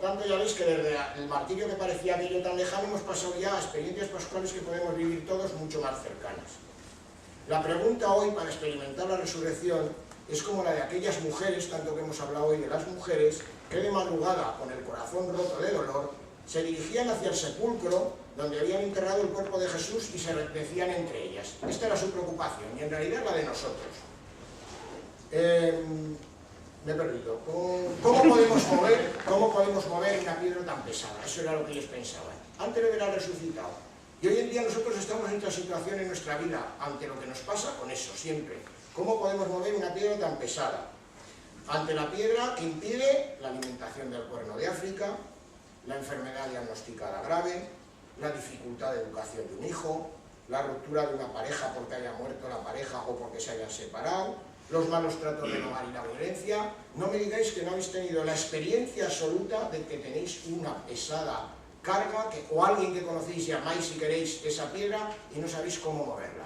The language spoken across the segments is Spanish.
tanto ya veis que desde el martirio que parecía aquello tan lejano hemos pasado ya a experiencias pascuales que podemos vivir todos mucho más cercanas. La pregunta hoy para experimentar la resurrección es como la de aquellas mujeres, tanto que hemos hablado hoy de las mujeres, que de madrugada, con el corazón roto de dolor, se dirigían hacia el sepulcro donde habían enterrado el cuerpo de Jesús y se decían entre ellas. Esta era su preocupación y en realidad la de nosotros. Me he perdido. ¿Cómo podemos mover una piedra tan pesada? Eso era lo que ellos pensaban. Antes de ver al resucitado. Y hoy en día nosotros estamos en otra situación en nuestra vida, ante lo que nos pasa con eso, siempre. ¿Cómo podemos mover una piedra tan pesada? Ante la piedra que impide la alimentación del cuerno de África, la enfermedad diagnosticada grave, la dificultad de educación de un hijo, la ruptura de una pareja porque haya muerto la pareja o porque se hayan separado, los malos tratos del hogar y la violencia. No me digáis que no habéis tenido la experiencia absoluta de que tenéis una pesada carga o alguien que conocéis y amáis si queréis esa piedra y no sabéis cómo moverla.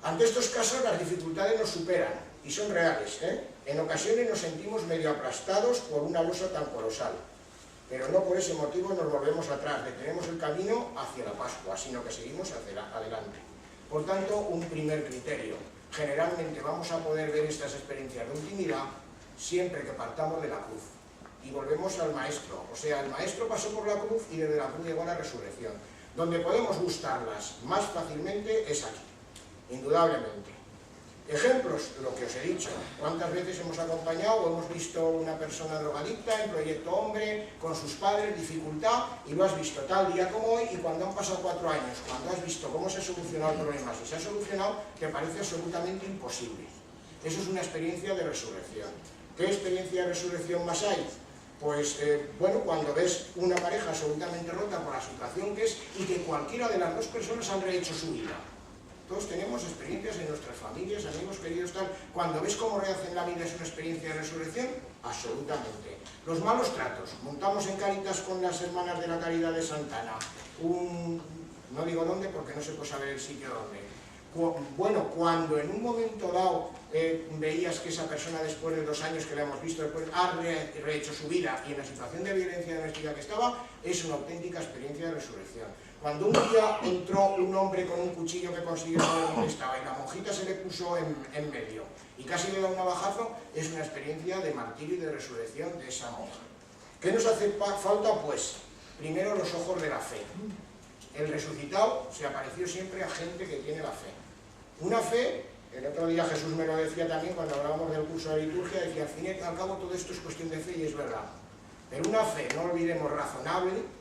Ante estos casos las dificultades nos superan y son reales, En ocasiones nos sentimos medio aplastados por una losa tan colosal, pero no por ese motivo nos volvemos atrás, detenemos el camino hacia la Pascua, sino que seguimos hacia adelante. Por tanto, un primer criterio. Generalmente vamos a poder ver estas experiencias de intimidad siempre que partamos de la cruz y volvemos al Maestro. O sea, el Maestro pasó por la cruz y desde la cruz llegó a la resurrección. Donde podemos gustarlas más fácilmente es aquí, indudablemente. Ejemplos, lo que os he dicho. ¿Cuántas veces hemos acompañado o hemos visto una persona drogadicta en Proyecto Hombre, con sus padres, dificultad, y lo has visto tal día como hoy, y cuando han pasado 4 años, cuando has visto cómo se ha solucionado el problema, si se ha solucionado, te parece absolutamente imposible. Eso es una experiencia de resurrección. ¿Qué experiencia de resurrección más hay? Pues, bueno, cuando ves una pareja absolutamente rota por la situación que es y que cualquiera de las dos personas han rehecho su vida. Todos tenemos experiencias en nuestras familias, amigos queridos, tal. Cuando ves cómo rehacen la vida es una experiencia de resurrección, absolutamente. Los malos tratos. Montamos en Cáritas con las hermanas de la Caridad de Santana no digo dónde porque no se puede saber el sitio dónde. Bueno, cuando en un momento dado veías que esa persona después de 2 años que la hemos visto después ha rehecho su vida y en la situación de violencia doméstica que estaba, es una auténtica experiencia de resurrección. Cuando un día entró un hombre con un cuchillo que consiguió saber dónde estaba y la monjita se le puso en medio y casi le da un navajazo, es una experiencia de martirio y de resurrección de esa monja. ¿Qué nos hace falta? Pues, primero los ojos de la fe. El resucitado se apareció siempre a gente que tiene la fe. Una fe, el otro día Jesús me lo decía también cuando hablábamos del curso de liturgia, decía, al fin y al cabo todo esto es cuestión de fe y es verdad. Pero una fe, no olvidemos, razonable,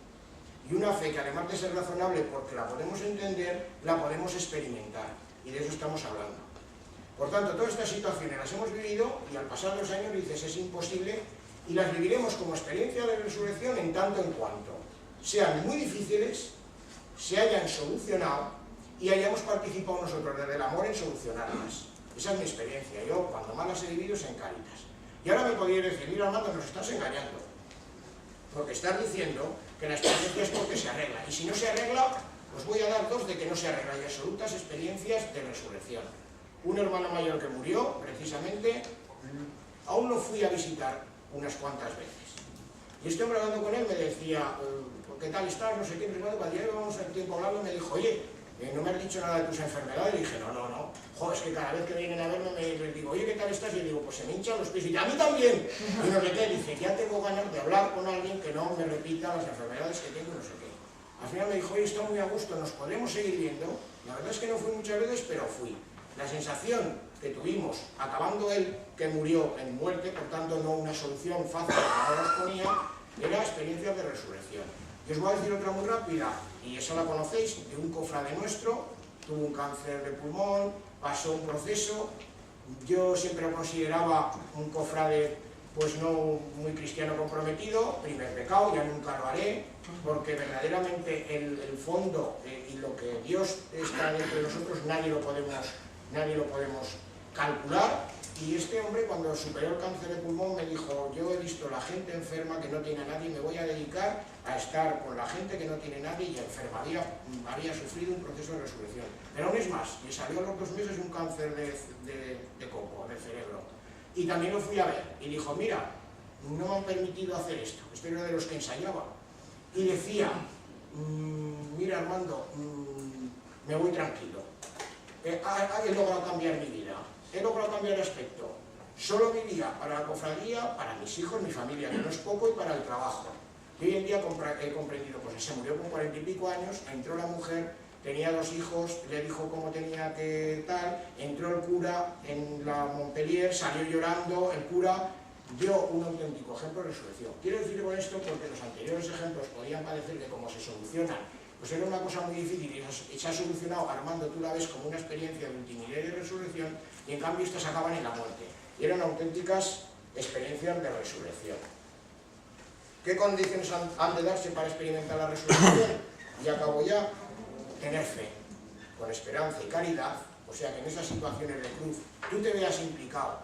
y una fe que además de ser razonable porque la podemos entender, la podemos experimentar. Y de eso estamos hablando. Por tanto, todas estas situaciones las hemos vivido y al pasar los años dices, es imposible, y las viviremos como experiencia de resurrección en tanto en cuanto sean muy difíciles, se hayan solucionado y hayamos participado nosotros desde el amor en solucionarlas. Esa es mi experiencia. Yo, cuando más las he vivido, es en Cáritas. Y ahora me podría decir, mira, Armando, nos estás engañando. Porque estás diciendo que la experiencia es porque se arregla. Y si no se arregla, os voy a dar 2 de que no se arregla y absolutas experiencias de resurrección. Un hermano mayor que murió, precisamente, aún lo fui a visitar unas cuantas veces. Y este hombre hablando con él me decía, ¿qué tal estás? No sé qué. Cuando llevamos el tiempo hablando me dijo, oye, no me has dicho nada de tus enfermedades. Y dije, no. Joder, es que cada vez que vienen a verme les digo, oye, ¿qué tal estás? Y digo, pues se me hinchan los pies. Y a mí también. Y no sé qué. Dice, ya tengo ganas de hablar con alguien que no me repita las enfermedades que tengo, no sé qué. Al final me dijo, oye, está muy a gusto, nos podemos seguir viendo. La verdad es que no fui muchas veces, pero fui. La sensación que tuvimos, acabando él, que murió en muerte, por tanto no una solución fácil que ahora nos ponía, era experiencias de resurrección. Y os voy a decir otra muy rápida, y esa la conocéis, de un cofrade nuestro, tuvo un cáncer de pulmón, pasó un proceso. Yo siempre lo consideraba un cofrade pues no muy cristiano comprometido, primer pecado, ya nunca lo haré, porque verdaderamente el fondo y lo que Dios está dentro de nosotros nadie lo podemos calcular. Y este hombre, cuando superó el cáncer de pulmón, me dijo, yo he visto la gente enferma que no tiene a nadie y me voy a dedicar a estar con la gente que no tiene a nadie y enferma. Había sufrido un proceso de resurrección. Pero aún es más, le salió a los 2 meses un cáncer de coco, del cerebro. Y también lo fui a ver y dijo, mira, no me han permitido hacer esto. Este era de los que ensayaba. Y decía, mira Armando, me voy tranquilo. He logrado cambiar mi vida, he logrado cambiar de aspecto. Solo vivía para la cofradía, para mis hijos, mi familia, que no es poco, y para el trabajo. Y hoy en día he comprendido, pues se murió con 40 y pico años, entró la mujer, tenía 2 hijos, le dijo cómo tenía que tal, entró el cura en la Montpellier, salió llorando, el cura dio un auténtico ejemplo de resurrección. Quiero decir con esto porque los anteriores ejemplos podían parecer que como se solucionan, pues era una cosa muy difícil y se ha solucionado. Armando, tú la ves como una experiencia de ultimidad y de resurrección, y en cambio estas acaban en la muerte. Y eran auténticas experiencias de resurrección. ¿Qué condiciones han de darse para experimentar la resurrección? Y acabo ya. Tener fe, con esperanza y caridad, o sea que en esas situaciones de cruz tú te veas implicado,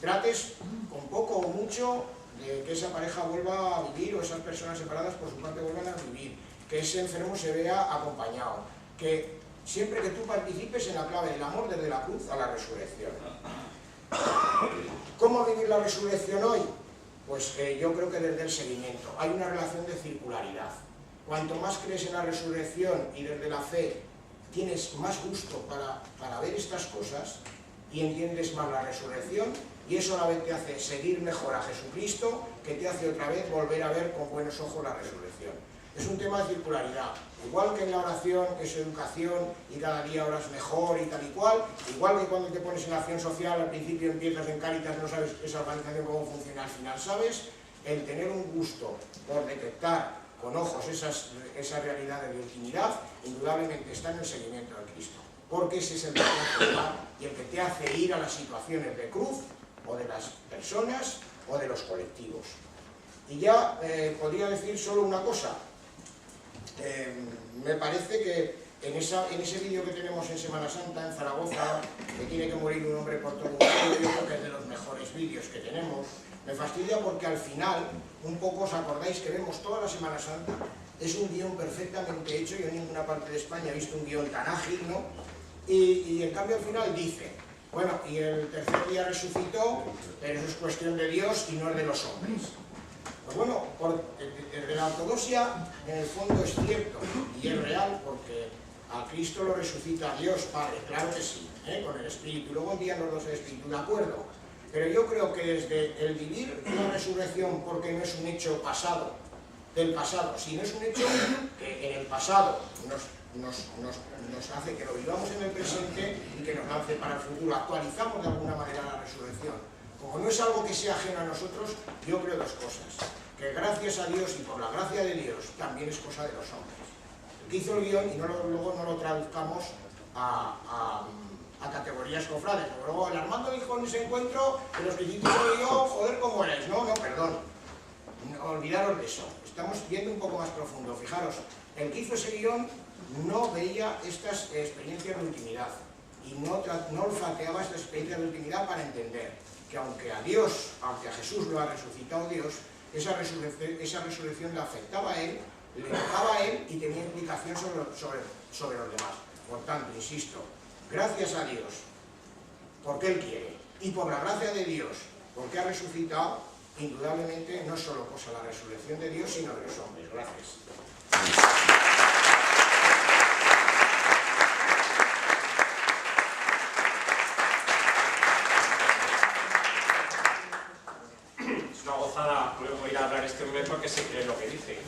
trates con poco o mucho de que esa pareja vuelva a vivir, o esas personas separadas por su parte vuelvan a vivir, que ese enfermo se vea acompañado, que siempre que tú participes en la clave del amor desde la cruz a la resurrección. ¿Cómo vivir la resurrección hoy? Pues yo creo que desde el seguimiento. Hay una relación de circularidad. Cuanto más crees en la resurrección y desde la fe tienes más gusto para ver estas cosas y entiendes más la resurrección, y eso a la vez te hace seguir mejor a Jesucristo, que te hace otra vez volver a ver con buenos ojos la resurrección. Es un tema de circularidad, igual que en la oración, que es educación y cada día oras mejor y tal y cual, igual que cuando te pones en la acción social, al principio empiezas en Cáritas, no sabes esa organización cómo funciona, al final sabes. El tener un gusto por detectar con ojos esas realidades de intimidad, indudablemente está en el seguimiento de Cristo, porque ese es el que te hace llevar y el que te hace ir a las situaciones de cruz, o de las personas, o de los colectivos. Y ya podría decir solo una cosa. Me parece que en ese vídeo que tenemos en Semana Santa, en Zaragoza, que tiene que morir un hombre por todo el mundo, yo creo que es de los mejores vídeos que tenemos. Me fastidia porque al final, un poco os acordáis que vemos toda la Semana Santa, es un guión perfectamente hecho. Yo en ninguna parte de España he visto un guión tan ágil, ¿no? Y en cambio al final dice, bueno, y el tercer día resucitó, pero eso es cuestión de Dios y no es de los hombres. Pues bueno, desde la ortodoxia en el fondo es cierto y es real, porque a Cristo lo resucita Dios Padre, claro que sí, con el Espíritu. Luego envían los dos el Espíritu, de acuerdo. Pero yo creo que desde el vivir la resurrección, porque no es un hecho pasado, del pasado, sino es un hecho que en el pasado nos hace que lo vivamos en el presente y que nos lance para el futuro. Actualizamos de alguna manera la resurrección. Como no es algo que sea ajeno a nosotros, yo creo 2 cosas. Que gracias a Dios y por la gracia de Dios también es cosa de los hombres. El que hizo el guión, y luego no lo traduzcamos a categorías cofrades. Luego el Armando dijo en ese encuentro que los que hicisteis el guión, joder, ¿cómo erais? No, perdón. Olvidaros de eso. Estamos viendo un poco más profundo. Fijaros, el que hizo ese guión no veía estas experiencias de intimidad y no olfateaba estas experiencias de intimidad para entender que aunque a Jesús lo ha resucitado Dios, esa resurrección le afectaba a él, le tocaba a él y tenía implicación sobre los demás. Por tanto, insisto, gracias a Dios, porque Él quiere, y por la gracia de Dios, porque ha resucitado, indudablemente no es solo cosa la resurrección de Dios, sino de los hombres. Gracias. Es una gozada luego ir a hablar este hombre porque se cree lo que dice.